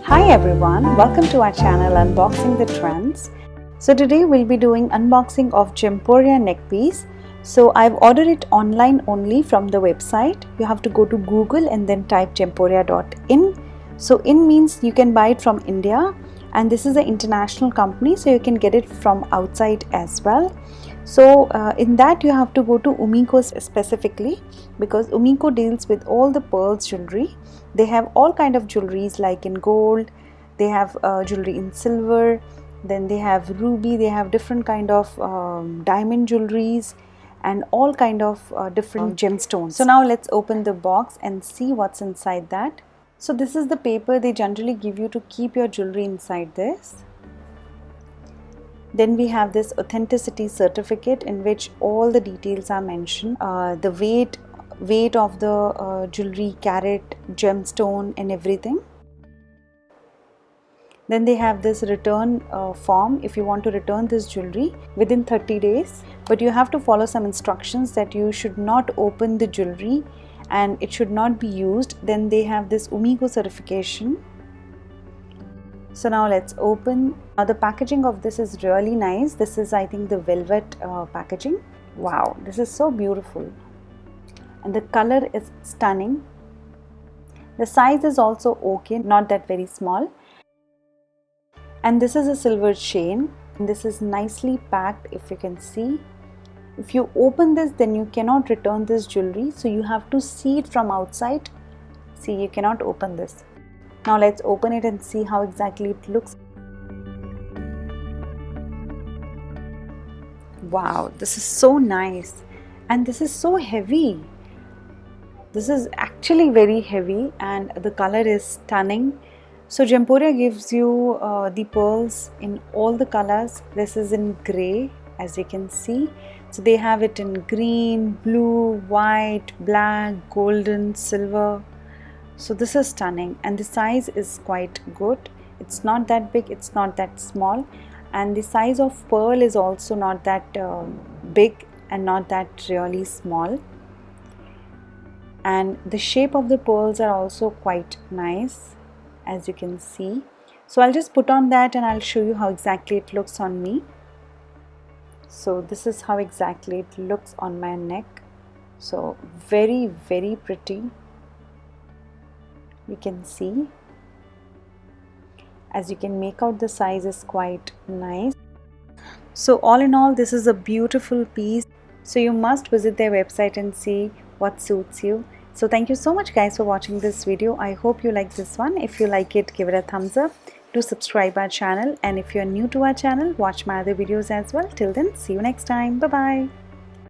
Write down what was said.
Hi everyone, welcome to our channel Unboxing the Trendz. So today we'll be doing unboxing of Gemporia neck piece. So I've ordered it online only from the website. You have to go to Google and then type gemporia.in. So in means you can buy it from India, and this is an international company, so you can get it from outside as well. So in that you have to go to UMICO specifically, because UMICO deals with all the pearls jewelry. They have all kind of jewelries like in gold, they have jewelry in silver, then they have ruby, they have different kind of diamond jewelries and all kind of different gemstones. So now let's open the box and see what's inside that. So this is the paper they generally give you to keep your jewelry inside this. Then we have this authenticity certificate in which all the details are mentioned, the weight of the jewelry, carat, gemstone and everything. Then they have this return form if you want to return this jewelry within 30 days, but you have to follow some instructions that you should not open the jewelry and it should not be used. Then they have this UMICO certification. So now let's open. Now the packaging of this is really nice. This is, I think, the velvet packaging. Wow, this is so beautiful. And the color is stunning. The size is also okay, not that very small. And this is a silver chain. And this is nicely packed, if you can see. If you open this, then you cannot return this jewelry. So you have to see it from outside. See, you cannot open this. Now let's open it and see how exactly it looks. Wow, this is so nice. And this is so heavy. This is actually very heavy and the color is stunning. So Gemporia gives you the pearls in all the colors. This is in grey, as you can see. So they have it in green, blue, white, black, golden, silver. So this is stunning, and the size is quite good. It's not that big, it's not that small, and the size of pearl is also not that big and not that really small. And the shape of the pearls are also quite nice, as you can see. So I'll just put on that and I'll show you how exactly it looks on me. So this is how exactly it looks on my neck. So very, very pretty. You can see, as you can make out, the size is quite nice. So all in all, this is a beautiful piece. So you must visit their website and see what suits you. So thank you so much guys for watching this video. I hope you like this one. If you like it, give it a thumbs up. Do subscribe our channel, and if you're new to our channel, watch my other videos as well. Till then, see you next time. Bye bye.